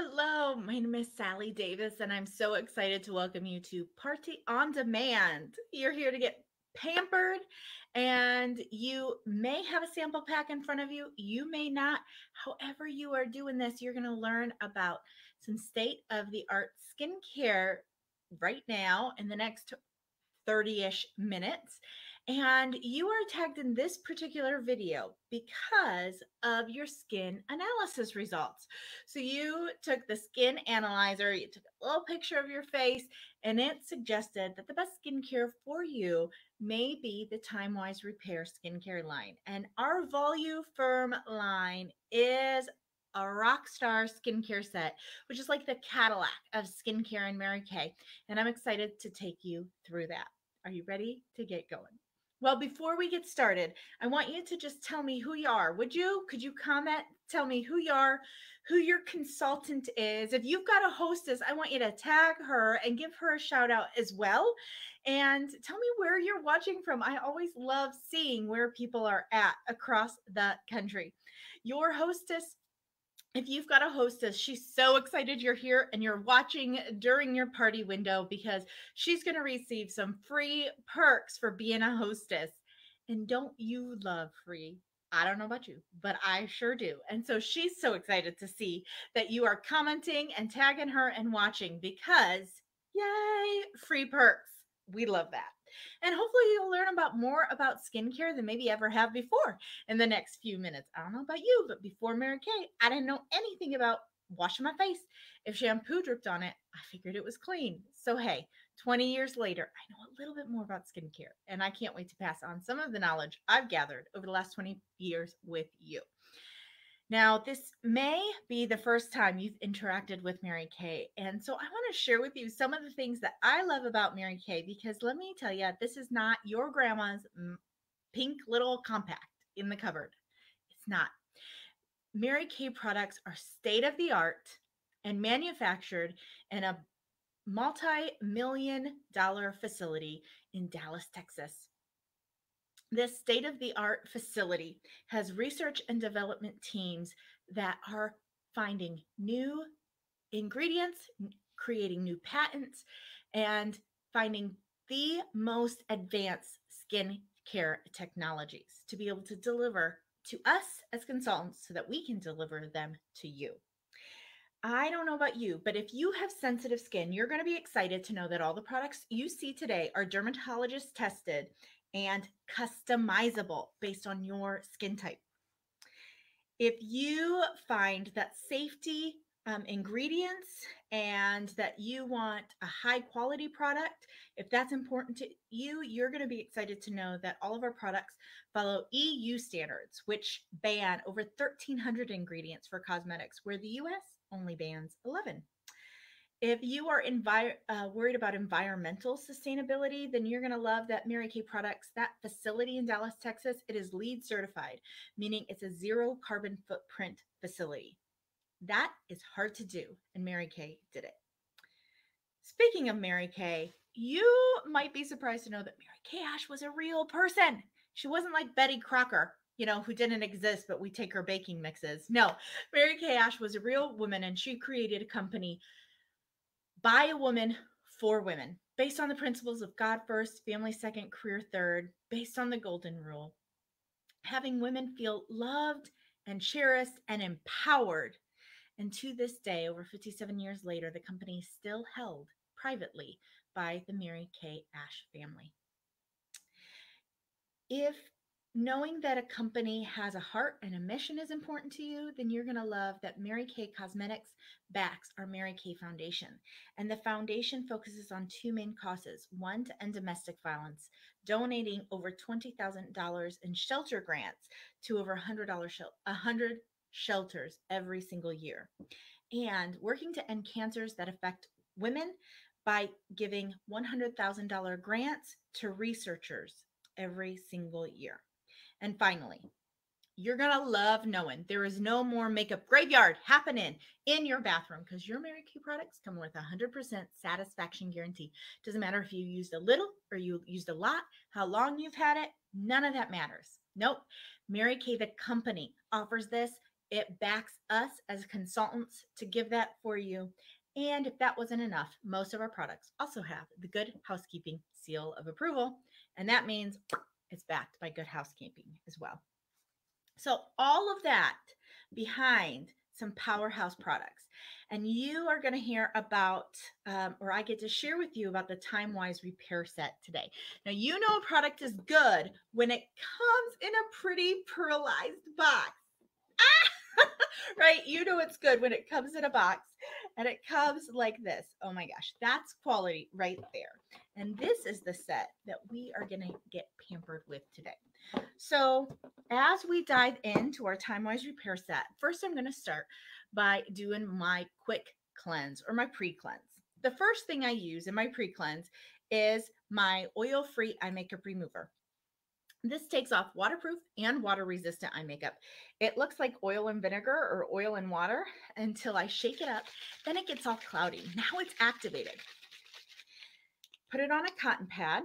Hello, my name is Sally Davis, and I'm so excited to welcome you to Party on Demand. You're here to get pampered, and you may have a sample pack in front of you. You may not. However, you are doing this, you're going to learn about some state of the art skincare right now in the next 30-ish minutes. And you are tagged in this particular video because of your skin analysis results. So you took the skin analyzer, you took a little picture of your face, and it suggested that the best skincare for you may be the Timewise Repair skincare line. And our Volu-Firm line is a rock star skincare set, which is like the Cadillac of skincare in Mary Kay. And I'm excited to take you through that. Are you ready to get going? Well, before we get started, I want you to just tell me who you are. Would you? Could you comment? Tell me who you are, who your consultant is. If you've got a hostess, I want you to tag her and give her a shout out as well. And tell me where you're watching from. I always love seeing where people are at across the country. Your hostess, if you've got a hostess, she's so excited you're here and you're watching during your party window because she's going to receive some free perks for being a hostess. And don't you love free? I don't know about you, but I sure do. And so she's so excited to see that you are commenting and tagging her and watching because, yay, free perks. We love that. And hopefully you'll learn about more about skincare than maybe ever have before in the next few minutes. I don't know about you, but before Mary Kay, I didn't know anything about washing my face. If shampoo dripped on it, I figured it was clean. So hey, 20 years later, I know a little bit more about skincare, and I can't wait to pass on some of the knowledge I've gathered over the last 20 years with you. Now, this may be the first time you've interacted with Mary Kay. And so I want to share with you some of the things that I love about Mary Kay because let me tell you, this is not your grandma's pink little compact in the cupboard. It's not. Mary Kay products are state of the art and manufactured in a multi-million dollar facility in Dallas, Texas. This state of the art facility has research and development teams that are finding new ingredients, creating new patents, and finding the most advanced skin care technologies to be able to deliver to us as consultants so that we can deliver them to you. I don't know about you, but if you have sensitive skin, you're going to be excited to know that all the products you see today are dermatologist tested and customizable based on your skin type. If you find that safety ingredients and that you want a high quality product, if that's important to you, you're going to be excited to know that all of our products follow EU standards, which ban over 1,300 ingredients for cosmetics, where the US only bans 11. If you are worried about environmental sustainability, then you're going to love that Mary Kay products. That facility in Dallas, Texas, it is LEED certified, meaning it's a zero carbon footprint facility. That is hard to do, and Mary Kay did it. Speaking of Mary Kay, you might be surprised to know that Mary Kay Ash was a real person. She wasn't like Betty Crocker, who didn't exist, but we take her baking mixes. No, Mary Kay Ash was a real woman, and she created a company by a woman for women, based on the principles of God first, family second, career third, based on the golden rule. Having women feel loved and cherished and empowered. And to this day, over 57 years later, the company is still held privately by the Mary Kay Ash family. If knowing that a company has a heart and a mission is important to you, then you're going to love that Mary Kay Cosmetics backs our Mary Kay Foundation. And the foundation focuses on two main causes. One, to end domestic violence, donating over $20,000 in shelter grants to over 100 shelters every single year. And working to end cancers that affect women by giving $100,000 grants to researchers every single year. And finally, you're going to love knowing there is no more makeup graveyard happening in your bathroom because your Mary Kay products come with a 100% satisfaction guarantee. Doesn't matter if you used a little or you used a lot, how long you've had it, none of that matters. Nope. Mary Kay, the company, offers this It backs us as consultants to give that for you. And if that wasn't enough, most of our products also have the Good Housekeeping seal of approval. And that means it's backed by Good Housekeeping as well. So all of that behind some powerhouse products. And you are going to hear about, or I get to share with you about the Timewise Repair Set today. Now, you know a product is good when it comes in a pretty pearlized box. Right? You know it's good when it comes in a box and it comes like this. Oh my gosh, that's quality right there. And this is the set that we are going to get pampered with today. So as we dive into our Timewise Repair Set, first I'm going to start by doing my quick cleanse or my pre-cleanse. The first thing I use in my pre-cleanse is my oil-free eye makeup remover. This takes off waterproof and water-resistant eye makeup. It looks like oil and vinegar or oil and water until I shake it up. Then it gets all cloudy. Now it's activated. Put it on a cotton pad.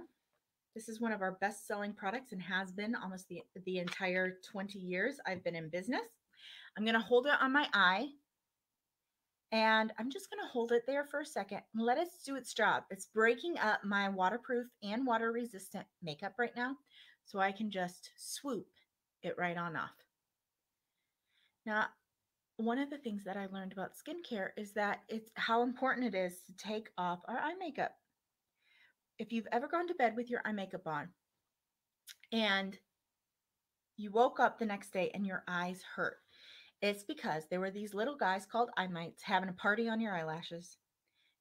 This is one of our best-selling products and has been almost the entire 20 years I've been in business. I'm going to hold it on my eye, and I'm just going to hold it there for a second and let it do its job. It's breaking up my waterproof and water-resistant makeup right now, so I can just swoop it right on off. Now, one of the things that I learned about skincare is that it's how important it is to take off our eye makeup. If you've ever gone to bed with your eye makeup on and you woke up the next day and your eyes hurt, it's because there were these little guys called eye mites having a party on your eyelashes.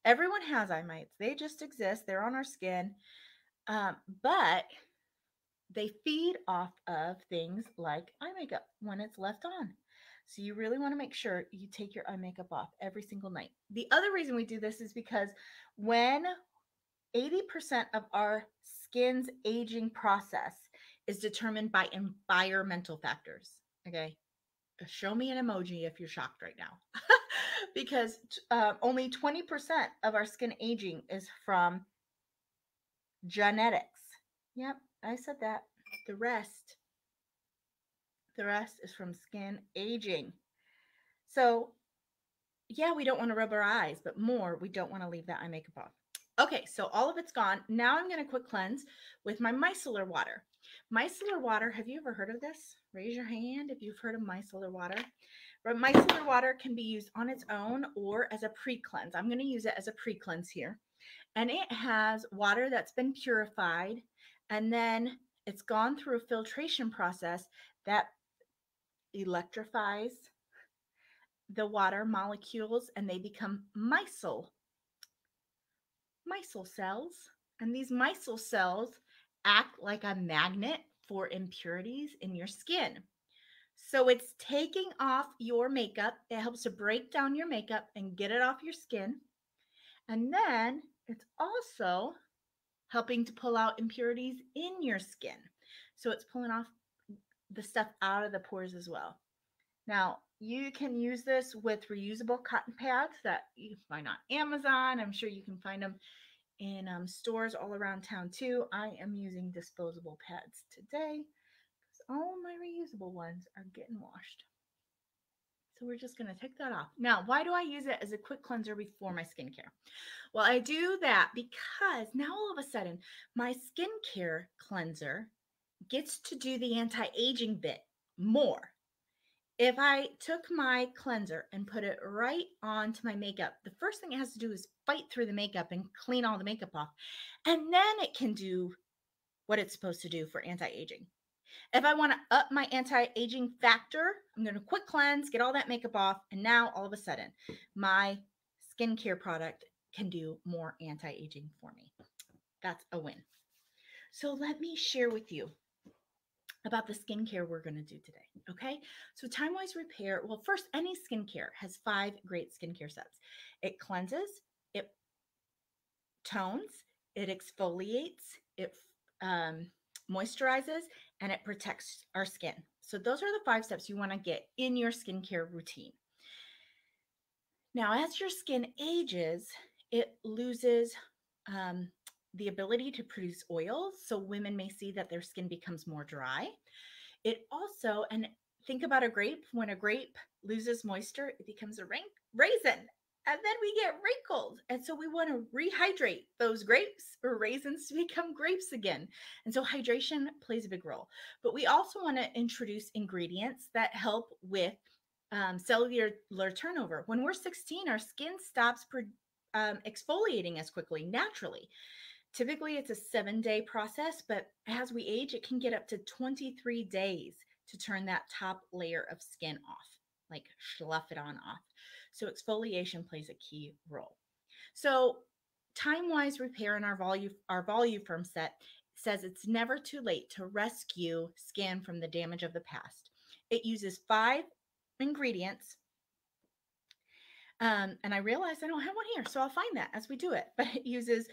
Everyone has eye mites. They just exist. They're on our skin. But they feed off of things like eye makeup when it's left on. So you really want to make sure you take your eye makeup off every single night. The other reason we do this is because when 80% of our skin's aging process is determined by environmental factors. Okay. Show me an emoji if you're shocked right now. Because only 20% of our skin aging is from genetics. Yep, I said that. The rest is from skin aging. So, yeah, we don't want to rub our eyes, but more, we don't want to leave that eye makeup off. Okay, so all of it's gone. Now I'm going to quick cleanse with my micellar water. Micellar water, have you ever heard of this? Raise your hand if you've heard of micellar water. But micellar water can be used on its own or as a pre-cleanse. I'm going to use it as a pre-cleanse here. And it has water that's been purified, and then it's gone through a filtration process that electrifies the water molecules and they become micelle cells. And these micelle cells act like a magnet for impurities in your skin. So it's taking off your makeup. It helps to break down your makeup and get it off your skin. And then it's also helping to pull out impurities in your skin. So it's pulling off the stuff out of the pores as well. Now, you can use this with reusable cotton pads that you can find on Amazon. I'm sure you can find them in stores all around town too. I am using disposable pads today because all my reusable ones are getting washed. So we're just going to take that off. Now, why do I use it as a quick cleanser before my skincare? Well, I do that because now all of a sudden my skincare cleanser gets to do the anti-aging bit more. If I took my cleanser and put it right onto my makeup, the first thing it has to do is fight through the makeup and clean all the makeup off. And then it can do what it's supposed to do for anti-aging. If I want to up my anti-aging factor, I'm going to quick cleanse, get all that makeup off, and now all of a sudden, my skincare product can do more anti-aging for me. That's a win. So let me share with you about the skincare we're going to do today. Okay. So Timewise Repair. Well, first, any skincare has 5 great skincare sets. It cleanses, it tones, it exfoliates, it moisturizes, and it protects our skin. So those are the 5 steps you want to get in your skincare routine. Now, as your skin ages, it loses the ability to produce oils. So women may see that their skin becomes more dry. It also, and think about a grape. When a grape loses moisture, it becomes a raisin. And then we get wrinkled. And so we want to rehydrate those grapes or raisins to become grapes again. And so hydration plays a big role. But we also want to introduce ingredients that help with cellular turnover. When we're 16, our skin stops exfoliating as quickly naturally. Typically, it's a 7-day process, but as we age, it can get up to 23 days to turn that top layer of skin off, like slough it on off. So, exfoliation plays a key role. So, Timewise Repair in our Volu-Firm set says it's never too late to rescue skin from the damage of the past. It uses 5 ingredients. And I realize I don't have one here, so I'll find that as we do it. But it uses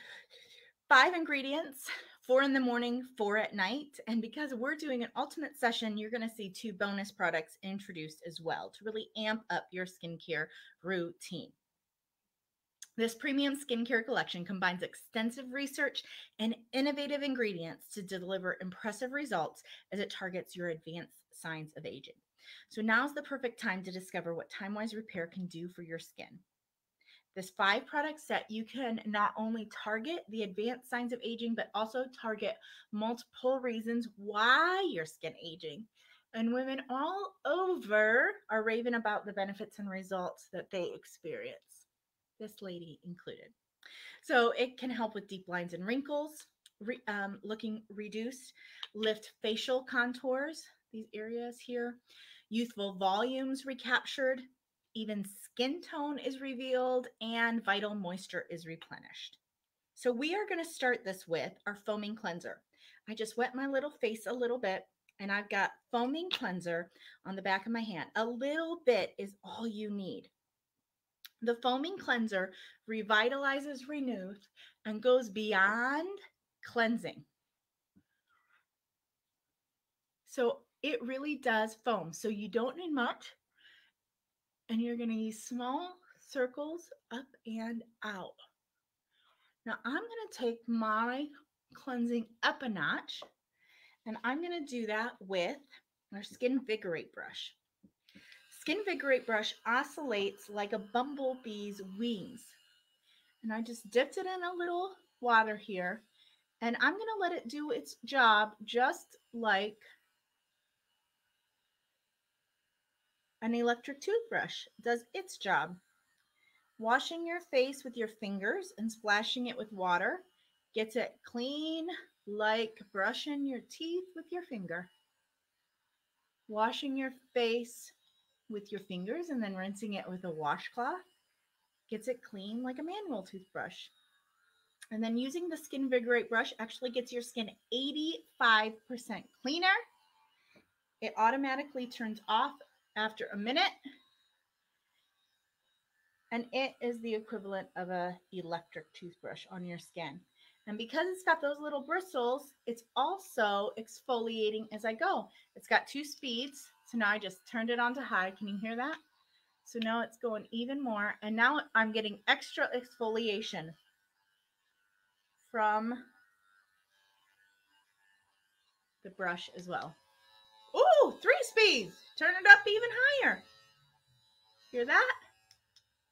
5 ingredients, 4 in the morning, 4 at night. And because we're doing an ultimate session, you're going to see 2 bonus products introduced as well to really amp up your skincare routine. This premium skincare collection combines extensive research and innovative ingredients to deliver impressive results as it targets your advanced signs of aging. So now's the perfect time to discover what Timewise Repair can do for your skin. This 5 product set, you can not only target the advanced signs of aging, but also target multiple reasons why your skin aging. And women all over are raving about the benefits and results that they experience. This lady included. So it can help with deep lines and wrinkles, looking reduced, lift facial contours, these areas here, youthful volumes recaptured, even skin tone is revealed, and vital moisture is replenished. So we are going to start this with our foaming cleanser. I just wet my little face a little bit, and I've got foaming cleanser on the back of my hand. A little bit is all you need. The foaming cleanser revitalizes, renews, and goes beyond cleansing. So it really does foam. So you don't need much. And you're going to use small circles up and out. Now I'm going to take my cleansing up a notch. And I'm going to do that with our Skin Vigorate brush. Skin Vigorate brush oscillates like a bumblebee's wings. And I just dipped it in a little water here. And I'm going to let it do its job just like an electric toothbrush does its job. Washing your face with your fingers and splashing it with water gets it clean like brushing your teeth with your finger. Washing your face with your fingers and then rinsing it with a washcloth gets it clean like a manual toothbrush. And then using the Skin Vigorate brush actually gets your skin 85% cleaner. It automatically turns off after a minute. And it is the equivalent of an electric toothbrush on your skin. And because it's got those little bristles, it's also exfoliating as I go. It's got 2 speeds. So now I just turned it on to high. Can you hear that? So now it's going even more. And now I'm getting extra exfoliation from the brush as well. Ooh, 3 speeds. Turn it up even higher. Hear that?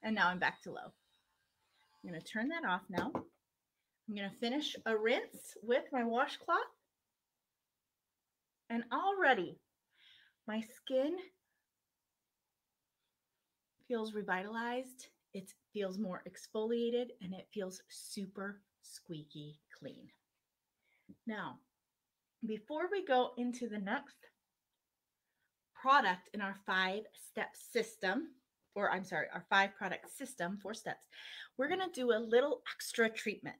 And now I'm back to low. I'm going to turn that off now. I'm going to finish a rinse with my washcloth. And already my skin feels revitalized. It feels more exfoliated and it feels super squeaky clean. Now, before we go into the next product in our 5-step system, or I'm sorry, our 5-product system, 4 steps, we're going to do a little extra treatment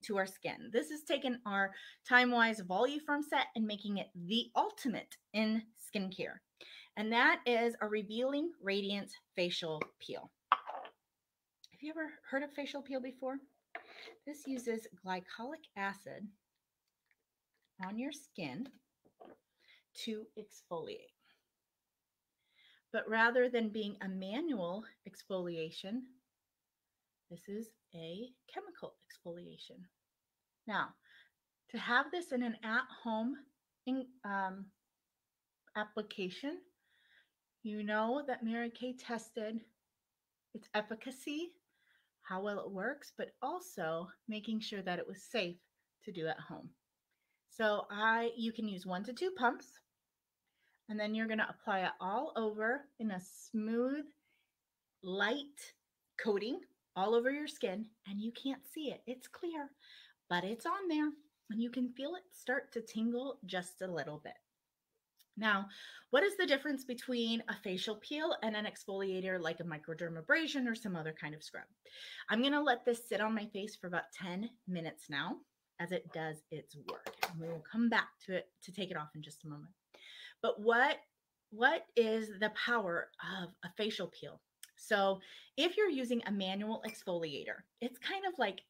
to our skin. This is taking our Timewise Volu-Firm set and making it the ultimate in skincare. And that is a Revealing Radiance Facial Peel. Have you ever heard of facial peel before? This uses glycolic acid on your skin to exfoliate. But rather than being a manual exfoliation, this is a chemical exfoliation. Now, to have this in an at-home application you know that Mary Kay tested its efficacy, how well it works, but also making sure that it was safe to do at home. So you can use 1 to 2 pumps, and then you're going to apply it all over in a smooth, light coating all over your skin, and you can't see it. It's clear, but it's on there, and you can feel it start to tingle just a little bit. Now, what is the difference between a facial peel and an exfoliator like a microdermabrasion or some other kind of scrub? I'm going to let this sit on my face for about 10 minutes now as it does its work. And we will come back to it to take it off in just a moment. But what is the power of a facial peel? So if you're using a manual exfoliator, it's kind of like,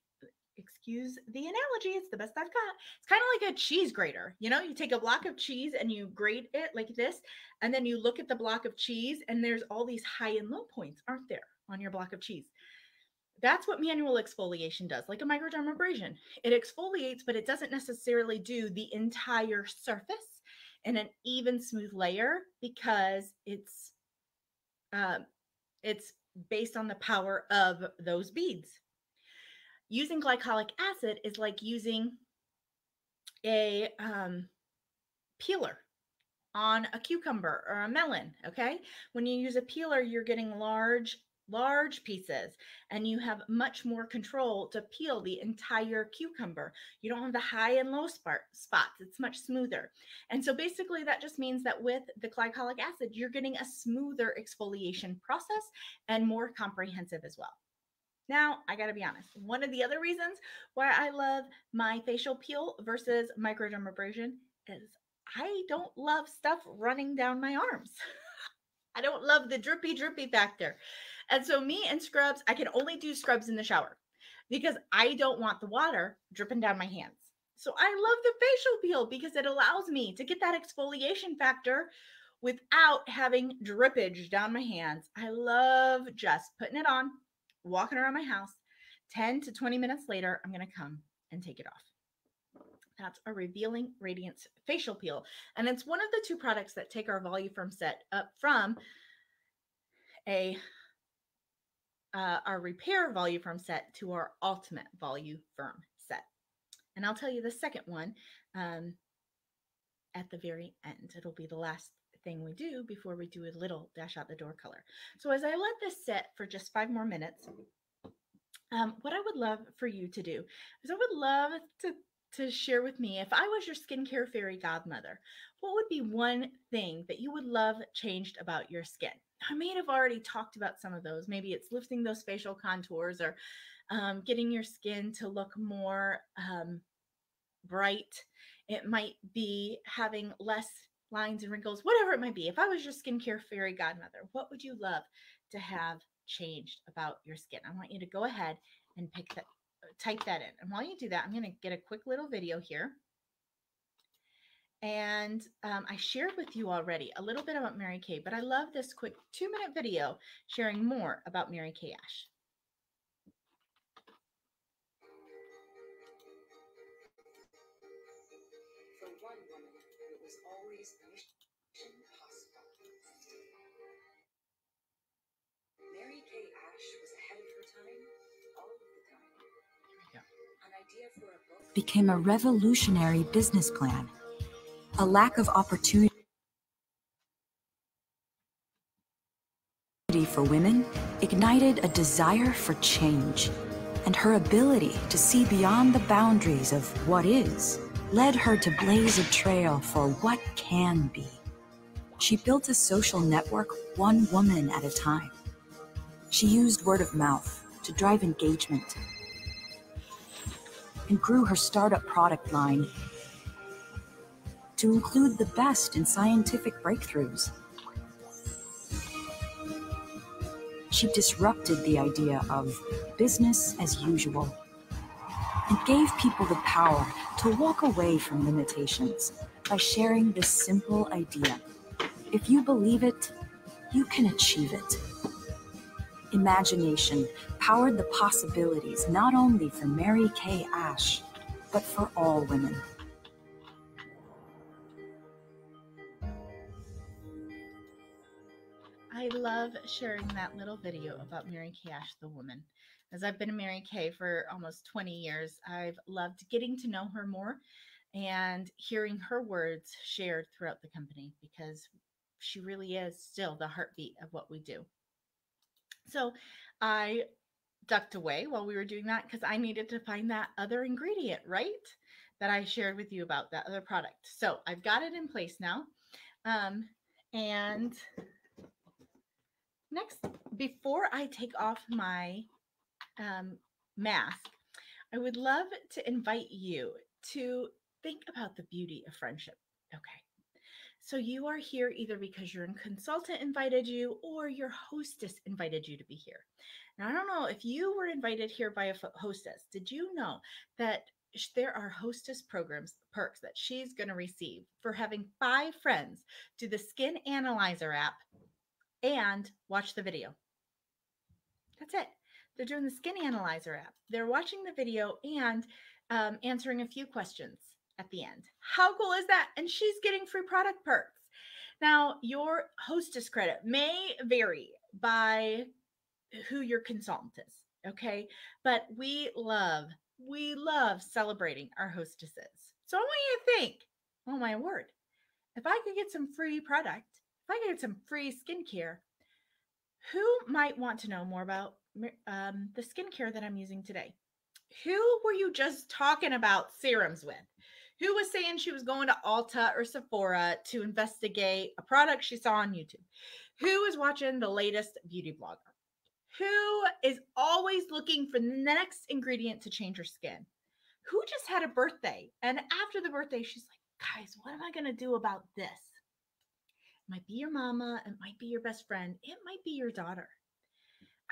excuse the analogy, it's the best I've got. It's kind of like a cheese grater. You know, you take a block of cheese and you grate it like this, and then you look at the block of cheese and there's all these high and low points, aren't there, on your block of cheese? That's what manual exfoliation does, like a microdermabrasion. It exfoliates, but it doesn't necessarily do the entire surface in an even smooth layer because it's based on the power of those beads. Using glycolic acid is like using a peeler on a cucumber or a melon, okay? When you use a peeler, you're getting large pieces, and you have much more control to peel the entire cucumber. You don't have the high and low spots. It's much smoother. And so basically that just means that with the glycolic acid, you're getting a smoother exfoliation process and more comprehensive as well. Now, I got to be honest. One of the other reasons why I love my facial peel versus microdermabrasion is I don't love stuff running down my arms. I don't love the drippy factor. And so me and scrubs, I can only do scrubs in the shower because I don't want the water dripping down my hands. So I love the facial peel because it allows me to get that exfoliation factor without having drippage down my hands. I love just putting it on, walking around my house. 10 to 20 minutes later, I'm going to come and take it off. That's a Revealing Radiance facial peel. And it's one of the 2 products that take our Volu-Firm set up from our Repair Volu-Firm set to our Ultimate Volu-Firm set. And I'll tell you the second one at the very end. It'll be the last thing we do before we do a little dash out the door color. So as I let this sit for just 5 more minutes, what I would love for you to do is I would love to share with me, if I was your skincare fairy godmother, what would be one thing that you would love changed about your skin? I may have already talked about some of those. Maybe it's lifting those facial contours or getting your skin to look more bright. It might be having less lines and wrinkles, whatever it might be. If I was your skincare fairy godmother, what would you love to have changed about your skin? I want you to go ahead and type that in. And while you do that, I'm going to get a quick little video here. And I shared with you already a little bit about Mary Kay, but I love this quick 2-minute video sharing more about Mary Kay Ash. For one woman, it was always mission possible. Mary Kay Ash was ahead of her time all of the time. Yeah. An idea for a book became a revolutionary business plan. A lack of opportunity for women ignited a desire for change, and her ability to see beyond the boundaries of what is led her to blaze a trail for what can be. She built a social network one woman at a time. She used word of mouth to drive engagement and grew her startup product line to include the best in scientific breakthroughs. She disrupted the idea of business as usual and gave people the power to walk away from limitations by sharing this simple idea. If you believe it, you can achieve it. Imagination powered the possibilities not only for Mary Kay Ash, but for all women. love sharing that little video about Mary Kay Ash, the woman. As I've been a Mary Kay for almost 20 years, I've loved getting to know her more and hearing her words shared throughout the company because she really is still the heartbeat of what we do. So I ducked away while we were doing that because I needed to find that other ingredient, right? That I shared with you about, that other product. So I've got it in place now. And next, before I take off my mask, I would love to invite you to think about the beauty of friendship. Okay. So you are here either because your consultant invited you or your hostess invited you to be here. Now, I don't know if you were invited here by a hostess. Did you know that there are hostess programs, perks that she's going to receive for having 5 friends do the Skin Analyzer app and watch the video? That's it. They're doing the Skin Analyzer app. They're watching the video and answering a few questions at the end. How cool is that? And she's getting free product perks. Now, your hostess credit may vary by who your consultant is, okay? But we love celebrating our hostesses. So I want you to think, oh my word, if I could get some free product, if I could get some free skincare, who might want to know more about the skincare that I'm using today? Who were you just talking about serums with? Who was saying she was going to Ulta or Sephora to investigate a product she saw on YouTube? Who is watching the latest beauty blogger? Who is always looking for the next ingredient to change her skin? Who just had a birthday? And after the birthday, she's like, guys, what am I going to do about this? It might be your mama. It might be your best friend. It might be your daughter.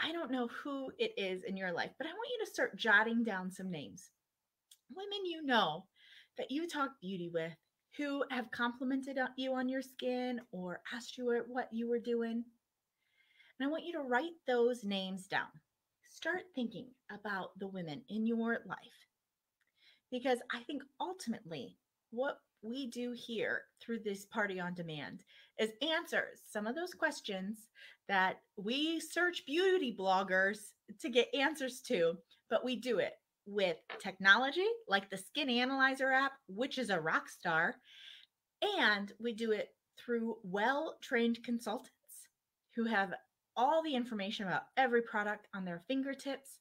I don't know who it is in your life, but I want you to start jotting down some names. Women you know that you talk beauty with who have complimented you on your skin or asked you what you were doing. And I want you to write those names down. Start thinking about the women in your life. Because I think ultimately what we do here through this Party on Demand is answer some of those questions that we search beauty bloggers to get answers to, but we do it with technology like the Skin Analyzer app, which is a rock star, and we do it through well-trained consultants who have all the information about every product on their fingertips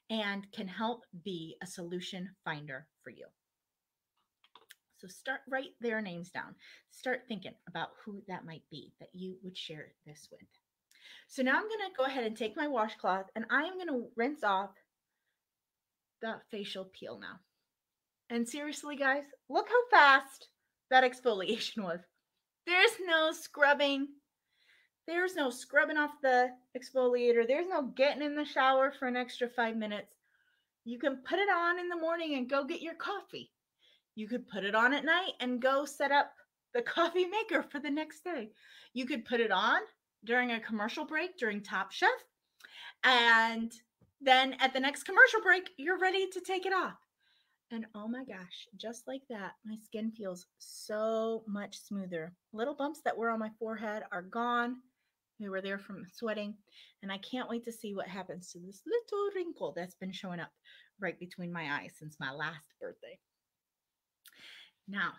and can help be a solution finder for you. So write their names down. Start thinking about who that might be that you would share this with. So now I'm going to go ahead and take my washcloth and I'm going to rinse off the facial peel now. And seriously, guys, look how fast that exfoliation was. There's no scrubbing. There's no scrubbing off the exfoliator. There's no getting in the shower for an extra 5 minutes. You can put it on in the morning and go get your coffee. You could put it on at night and go set up the coffee maker for the next day. You could put it on during a commercial break during Top Chef. And then at the next commercial break, you're ready to take it off. And oh my gosh, just like that, my skin feels so much smoother. Little bumps that were on my forehead are gone. They were there from sweating. And I can't wait to see what happens to this little wrinkle that's been showing up right between my eyes since my last birthday. Now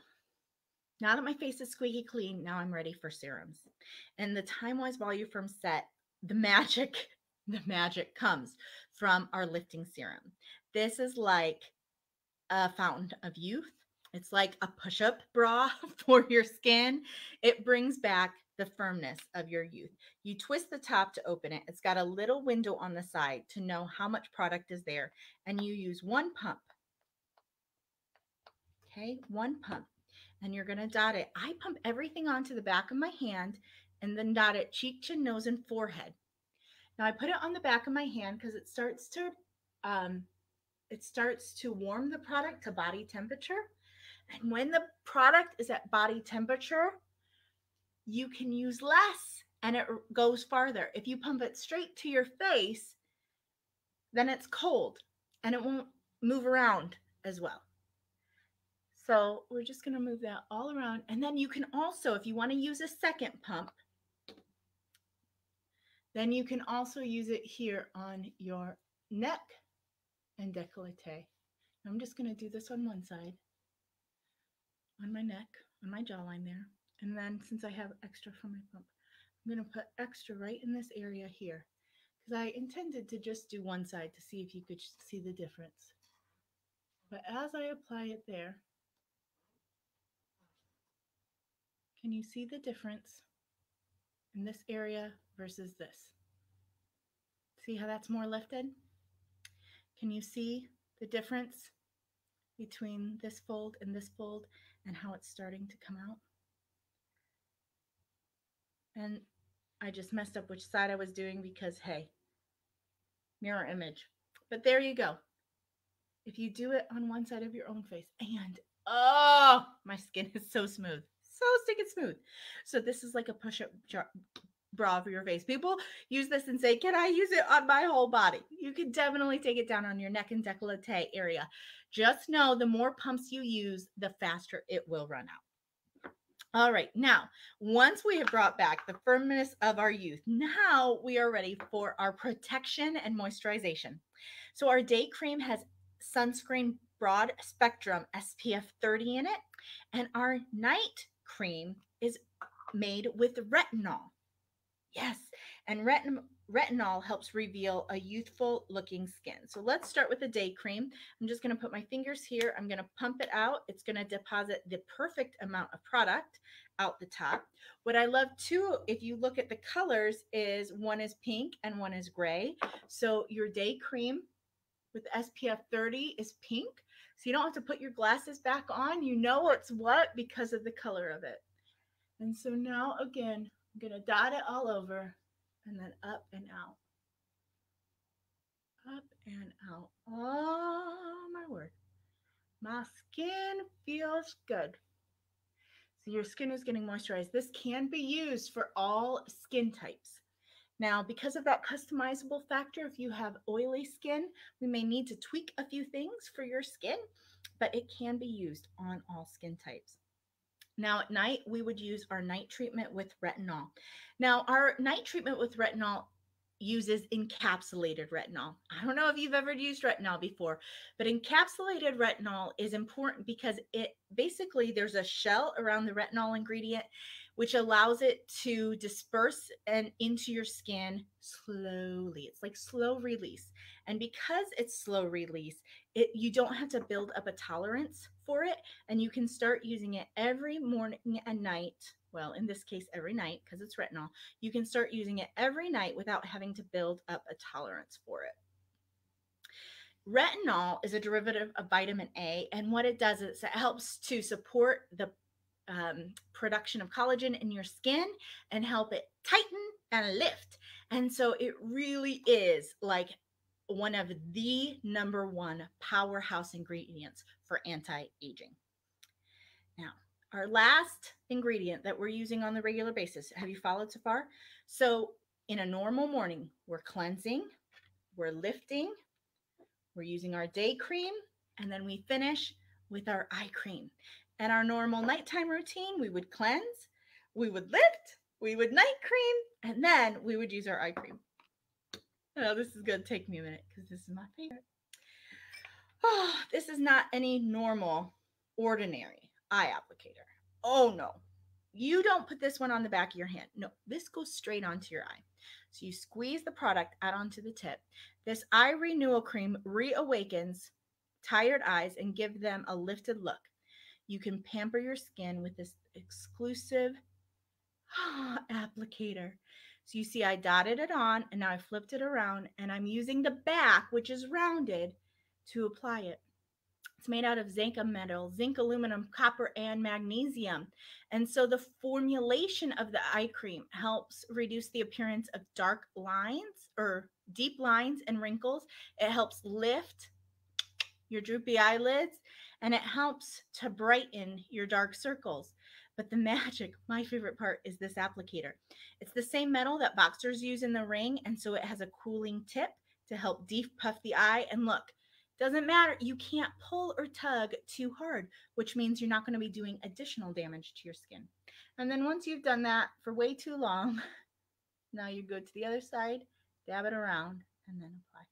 that my face is squeaky clean, now I'm ready for serums. And the Timewise Volu-Firm set, the magic comes from our lifting serum. This is like a fountain of youth. It's like a push-up bra for your skin. It brings back the firmness of your youth. You twist the top to open it. It's got a little window on the side to know how much product is there. And you use one pump. Okay, one pump. And you're going to dot it. I pump everything onto the back of my hand and then dot it cheek, chin, nose, and forehead. Now I put it on the back of my hand because it starts to warm the product to body temperature. And when the product is at body temperature, you can use less and it goes farther. If you pump it straight to your face, then it's cold and it won't move around as well. So we're just going to move that all around. And then you can also, if you want to use a second pump, Then you can also use it here on your neck and décolleté. I'm just going to do this on one side, on my neck, on my jawline there. And then since I have extra from my pump, I'm going to put extra right in this area here because I intended to just do one side to see if you could see the difference. But as I apply it there, can you see the difference in this area versus this? See how that's more lifted? Can you see the difference between this fold and how it's starting to come out? And I just messed up which side I was doing because, hey, mirror image. But there you go. If you do it on one side of your own face, and oh, my skin is so smooth, so sticky smooth. So this is like a push-up bra for your face. People use this and say, can I use it on my whole body? You can definitely take it down on your neck and décolleté area. Just know the more pumps you use, the faster it will run out. All right, now, once we have brought back the firmness of our youth, now we are ready for our protection and moisturization. So our day cream has sunscreen broad spectrum SPF 30 in it, and our night cream is made with retinol. Yes, and retinol helps reveal a youthful looking skin. So let's start with the day cream. I'm just going to put my fingers here. I'm going to pump it out. It's going to deposit the perfect amount of product out the top. What I love too, if you look at the colors, is one is pink and one is gray. So your day cream with SPF 30 is pink. So you don't have to put your glasses back on. You know what's what because of the color of it. And so now again, I'm going to dot it all over and then up and out. Up and out. Oh, my word. My skin feels good. So your skin is getting moisturized. This can be used for all skin types. Now, because of that customizable factor, if you have oily skin, we may need to tweak a few things for your skin, but it can be used on all skin types. Now at night, we would use our night treatment with retinol. Now our night treatment with retinol uses encapsulated retinol. I don't know if you've ever used retinol before, but encapsulated retinol is important because it basically, there's a shell around the retinol ingredient, which allows it to disperse and into your skin slowly. It's like slow release. And because it's slow release, you don't have to build up a tolerance for it, and you can start using it every morning and night. Well, in this case, every night, because it's retinol. You can start using it every night without having to build up a tolerance for it. Retinol is a derivative of vitamin A, and what it does is it helps to support the production of collagen in your skin and help it tighten and lift. And so it really is like one of the #1 powerhouse ingredients for anti-aging. Now, our last ingredient that we're using on the regular basis, have you followed so far? So in a normal morning, we're cleansing, we're lifting, we're using our day cream, and then we finish with our eye cream. And our normal nighttime routine, we would cleanse, we would lift, we would night cream, and then we would use our eye cream. Oh, this is going to take me a minute because this is my favorite. Oh, this is not any normal, ordinary eye applicator. Oh, no. You don't put this one on the back of your hand. No, this goes straight onto your eye. So you squeeze the product out onto the tip. This eye renewal cream reawakens tired eyes and give them a lifted look. You can pamper your skin with this exclusive applicator. So you see I dotted it on and now I flipped it around and I'm using the back, which is rounded, to apply it. It's made out of zinc metal, zinc, aluminum, copper, and magnesium. And so the formulation of the eye cream helps reduce the appearance of dark lines or deep lines and wrinkles. It helps lift your droopy eyelids, and it helps to brighten your dark circles. But the magic, my favorite part, is this applicator. It's the same metal that boxers use in the ring, and so it has a cooling tip to help depuff the eye. And look, doesn't matter, you can't pull or tug too hard, which means you're not going to be doing additional damage to your skin. And then once you've done that for way too long, Now you go to the other side, dab it around, and then apply.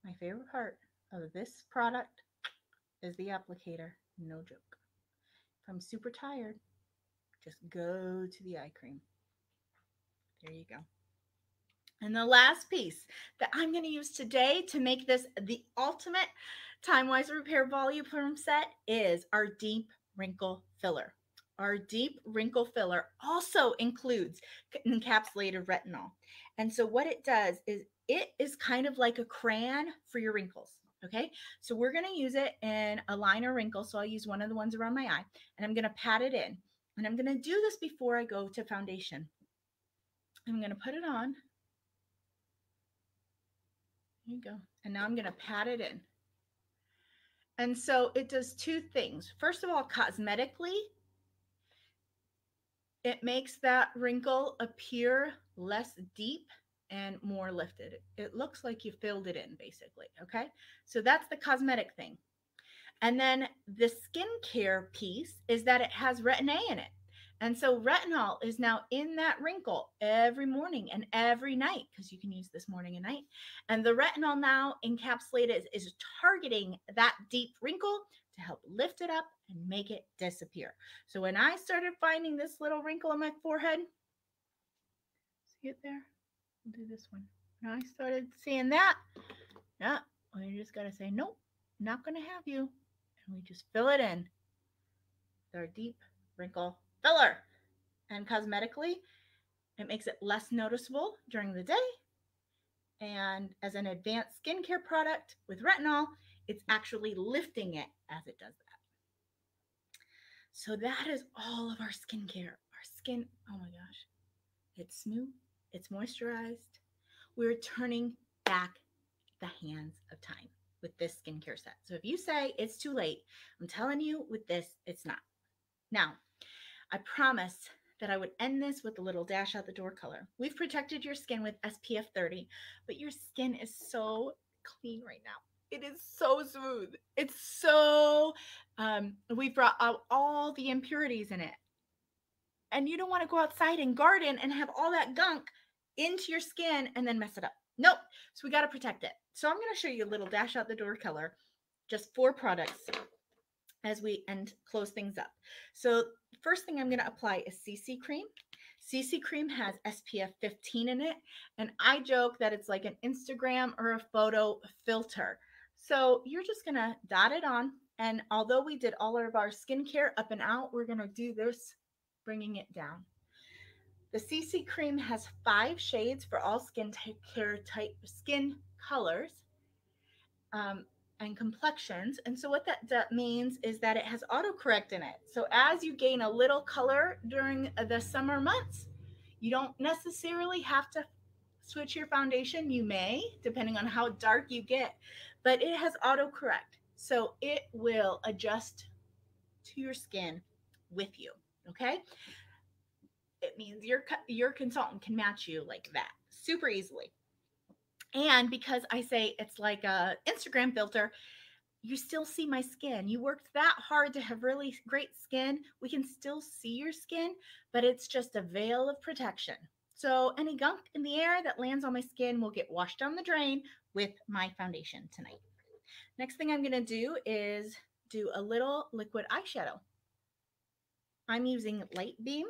My favorite part of this product is the applicator. No joke. If I'm super tired, just go to the eye cream. There you go. And the last piece that I'm going to use today to make this the ultimate Timewise Repair Volu-Firm set is our Deep Wrinkle Filler. Our Deep Wrinkle Filler also includes encapsulated retinol. And so what it does is it is kind of like a crayon for your wrinkles. Okay, so we're going to use it in a line or wrinkle. So I'll use one of the ones around my eye and I'm going to pat it in. And I'm going to do this before I go to foundation. I'm going to put it on. There you go. And now I'm going to pat it in. And so it does two things. First of all, cosmetically, it makes that wrinkle appear less deep and more lifted. It looks like you filled it in, basically. Okay. So that's the cosmetic thing. And then the skincare piece is that it has retin A in it. And so retinol is now in that wrinkle every morning and every night, because you can use this morning and night. And the retinol now encapsulated is targeting that deep wrinkle to help lift it up and make it disappear. So when I started finding this little wrinkle on my forehead, see it there? I'll do this one. When I started seeing that, yeah, well, you just got to say, nope, not going to have you. And we just fill it in with our deep wrinkle filler. And cosmetically, it makes it less noticeable during the day. And as an advanced skincare product with retinol, it's actually lifting it as it does that. So that is all of our skincare. Our skin, oh my gosh, it's smooth, it's moisturized. We're turning back the hands of time with this skincare set. So if you say it's too late, I'm telling you with this, it's not. Now, I promised that I would end this with a little dash out the door color. We've protected your skin with SPF 30, but your skin is so clean right now. It is so smooth. It's so, we brought out all the impurities in it. And you don't want to go outside and garden and have all that gunk into your skin and then mess it up. Nope. So we got to protect it. So I'm going to show you a little dash out the door color, just 4 products as we close things up. So first thing I'm going to apply is CC cream. CC cream has SPF 15 in it, and I joke that it's like an Instagram or a photo filter. So you're just going to dot it on, and although we did all of our skincare up and out, we're going to do this, bringing it down. The CC cream has 5 shades for all skin colors. And complexions. And so what that means is that it has autocorrect in it. So as you gain a little color during the summer months, you don't necessarily have to switch your foundation. You may, depending on how dark you get, but it has autocorrect. So it will adjust to your skin with you. Okay. It means your consultant can match you like that super easily. And because I say it's like a Instagram filter, you still see my skin. You worked that hard to have really great skin. We can still see your skin, but it's just a veil of protection. So any gunk in the air that lands on my skin will get washed down the drain with my foundation tonight. Next thing I'm going to do is do a little liquid eyeshadow. I'm using Light Beam.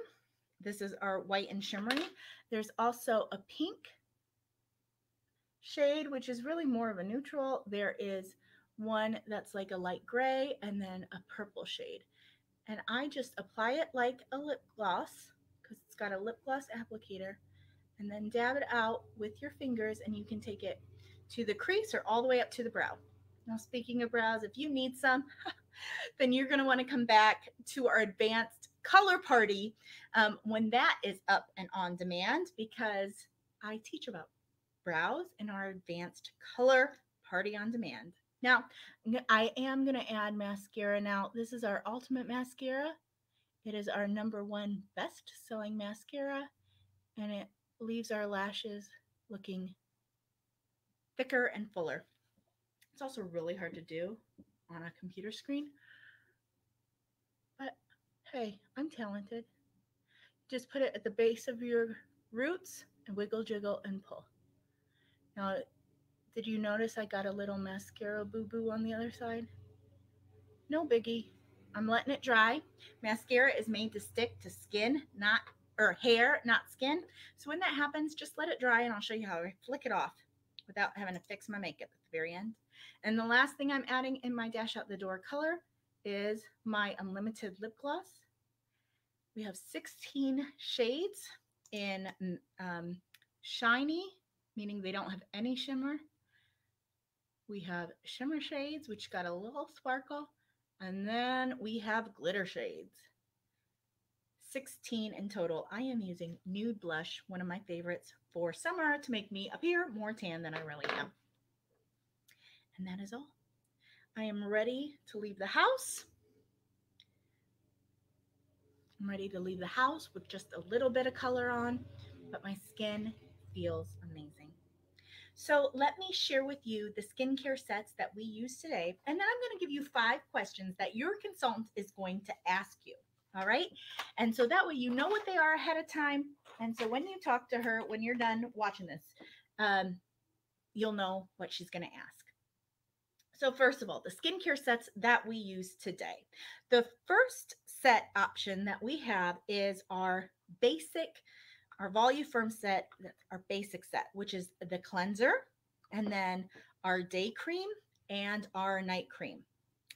This is our white and shimmery. There's also a pink shade, which is really more of a neutral. There is one that's like a light gray and then a purple shade. And I just apply it like a lip gloss because it's got a lip gloss applicator, and then dab it out with your fingers, and you can take it to the crease or all the way up to the brow. Now, speaking of brows, if you need some, then you're going to want to come back to our advanced color party when that is up and on demand, because I teach about brows in our advanced color party on demand. Now, I am going to add mascara now. This is our ultimate mascara. It is our #1 best-selling mascara, and it leaves our lashes looking thicker and fuller. It's also really hard to do on a computer screen, but hey, I'm talented. Just put it at the base of your roots and wiggle, jiggle, and pull. Now, did you notice I got a little mascara boo-boo on the other side? No biggie. I'm letting it dry. Mascara is made to stick to skin, not or hair, not skin. So when that happens, just let it dry and I'll show you how I flick it off without having to fix my makeup at the very end. And the last thing I'm adding in my Dash Out the Door color is my Unlimited Lip Gloss. We have 16 shades in shiny, meaning they don't have any shimmer. We have shimmer shades, which got a little sparkle. And then we have glitter shades. 16 in total. I am using Nude Blush, one of my favorites for summer, to make me appear more tan than I really am. And that is all. I am ready to leave the house. I'm ready to leave the house with just a little bit of color on, but my skin feels amazing. So let me share with you the skincare sets that we use today, and then I'm going to give you 5 questions that your consultant is going to ask you. All right? And so that way you know what they are ahead of time. And so when you talk to her, when you're done watching this, you'll know what she's going to ask. So first of all, the skincare sets that we use today. The first set option that we have is our Volu-Firm set, our basic set, which is the cleanser, and then our day cream and our night cream.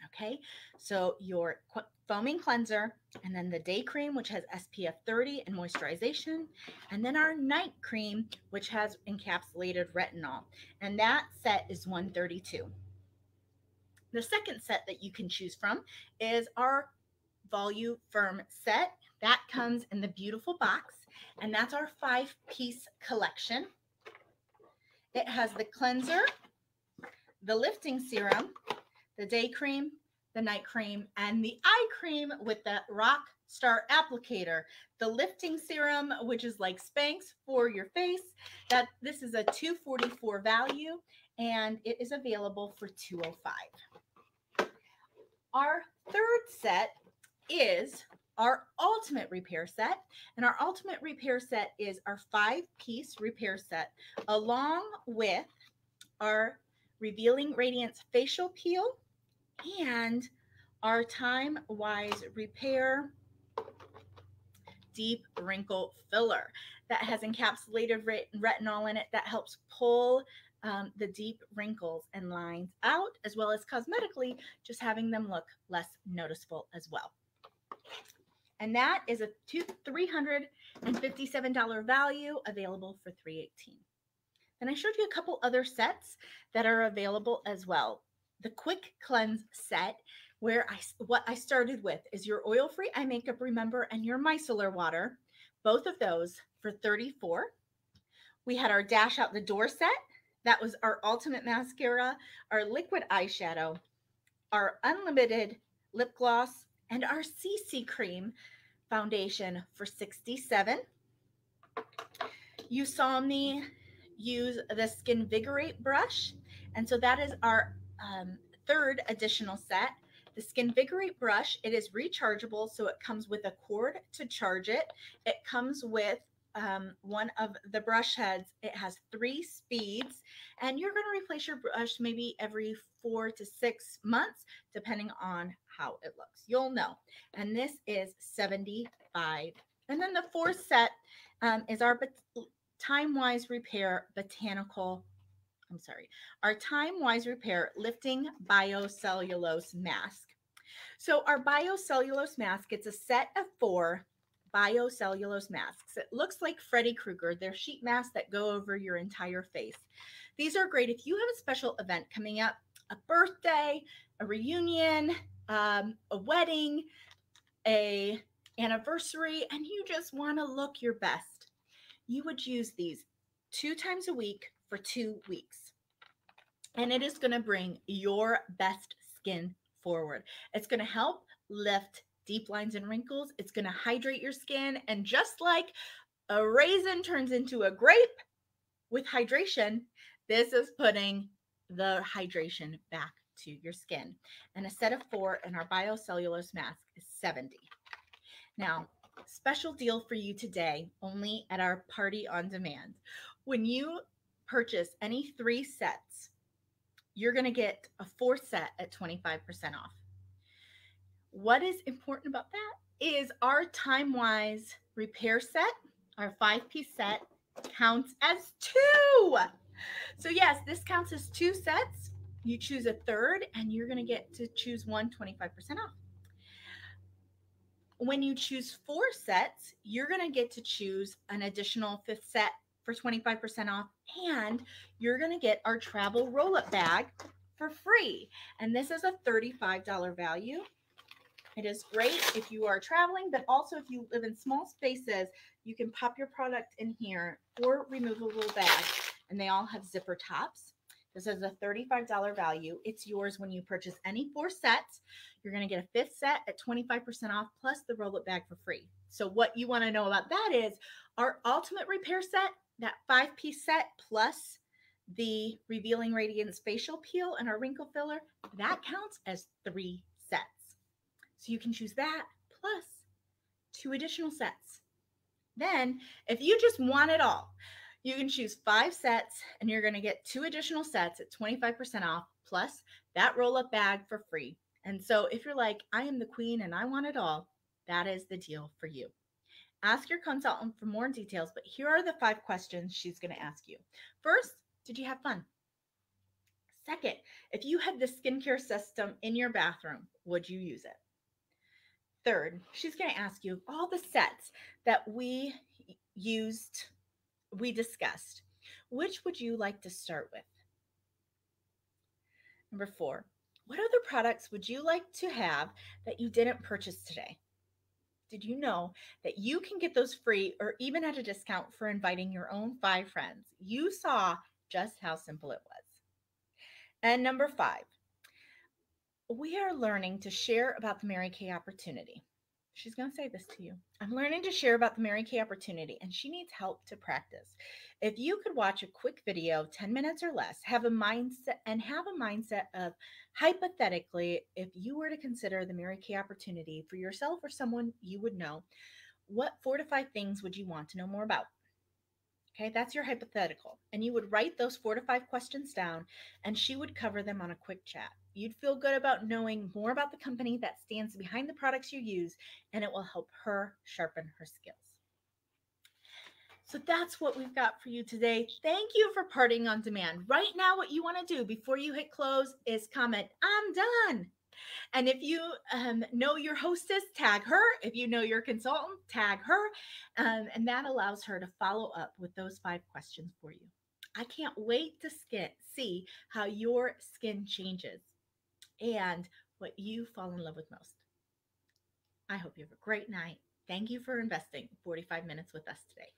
Okay, so your foaming cleanser, and then the day cream, which has SPF 30 and moisturization, and then our night cream, which has encapsulated retinol, and that set is $132. The second set that you can choose from is our Volu-Firm set. That comes in the beautiful box, and that's our 5-piece collection. It has the cleanser, the lifting serum, the day cream, the night cream, and the eye cream with the Rock Star applicator. The lifting serum, which is like Spanx for your face, this is a $244 value, and it is available for $205. Our third set is our ultimate repair set, and our ultimate repair set is our 5-piece repair set, along with our Revealing Radiance facial peel and our Timewise Repair Deep Wrinkle Filler that has encapsulated retinol in it that helps pull the deep wrinkles and lines out, as well as cosmetically just having them look less noticeable as well. And that is a $357 value, available for $318. Then I showed you a couple other sets that are available as well. The Quick Cleanse set, where what I started with is your oil-free eye makeup, remember, and your micellar water, both of those for $34. We had our Dash Out the Door set. That was our ultimate mascara, our liquid eyeshadow, our unlimited lip gloss, and our CC cream foundation for $67. You saw me use the Skinvigorate brush, and so that is our third additional set. The Skinvigorate brush, it is rechargeable, so it comes with a cord to charge it. It comes with one of the brush heads. It has 3 speeds, and you're going to replace your brush maybe every 4 to 6 months, depending on how it looks. You'll know. And this is $75. And then the fourth set is our Timewise Repair our Timewise Repair Lifting Biocellulose Mask. So our Biocellulose Mask, it's a set of 4 biocellulose masks. It looks like Freddy Krueger. They're sheet masks that go over your entire face. These are great if you have a special event coming up, a birthday, a reunion, a wedding, a anniversary, and you just want to look your best. You would use these 2 times a week for 2 weeks. And it is going to bring your best skin forward. It's going to help lift deep lines and wrinkles. It's going to hydrate your skin. And just like a raisin turns into a grape with hydration, this is putting the hydration back to your skin. And a set of 4 in our biocellulose mask is $70. Now, special deal for you today, only at our Party on Demand. When you purchase any 3 sets, you're going to get a 4th set at 25% off. What is important about that is our Timewise repair set, our 5-piece set, counts as 2. So yes, this counts as 2 sets. You choose a third and you're going to get to choose one 25% off. When you choose 4 sets, you're going to get to choose an additional 5th set for 25% off, and you're going to get our travel roll-up bag for free. And this is a $35 value. It is great if you are traveling, but also if you live in small spaces, you can pop your product in here for removable bags, and they all have zipper tops. This is a $35 value. It's yours when you purchase any 4 sets. You're going to get a 5th set at 25% off plus the roll-up bag for free. So what you want to know about that is our ultimate repair set, that 5-piece set plus the Revealing Radiance facial peel and our wrinkle filler, that counts as 3 sets. So you can choose that plus 2 additional sets. Then if you just want it all, you can choose 5 sets and you're going to get 2 additional sets at 25% off plus that roll-up bag for free. And so if you're like, I am the queen and I want it all, that is the deal for you. Ask your consultant for more details, but here are the 5 questions she's going to ask you. First, did you have fun? Second, if you had the skincare system in your bathroom, would you use it? Third, she's going to ask you all the sets that we discussed. Which would you like to start with? Number 4, what other products would you like to have that you didn't purchase today? Did you know that you can get those free or even at a discount for inviting your own 5 friends? You saw just how simple it was. And number 5, we are learning to share about the Mary Kay opportunity. She's going to say this to you. I'm learning to share about the Mary Kay opportunity, and she needs help to practice. If you could watch a quick video, 10 minutes or less, have a mindset of hypothetically, if you were to consider the Mary Kay opportunity for yourself or someone you would know, what 4 to 5 things would you want to know more about? Okay, that's your hypothetical. And you would write those 4 to 5 questions down, and she would cover them on a quick chat. You'd feel good about knowing more about the company that stands behind the products you use, and it will help her sharpen her skills. So that's what we've got for you today. Thank you for Partying on Demand. Right now, what you want to do before you hit close is comment, I'm done. And if you know your hostess, tag her. If you know your consultant, tag her. And that allows her to follow up with those 5 questions for you. I can't wait to see how your skin changes and what you fall in love with most. I hope you have a great night. Thank you for investing 45 minutes with us today.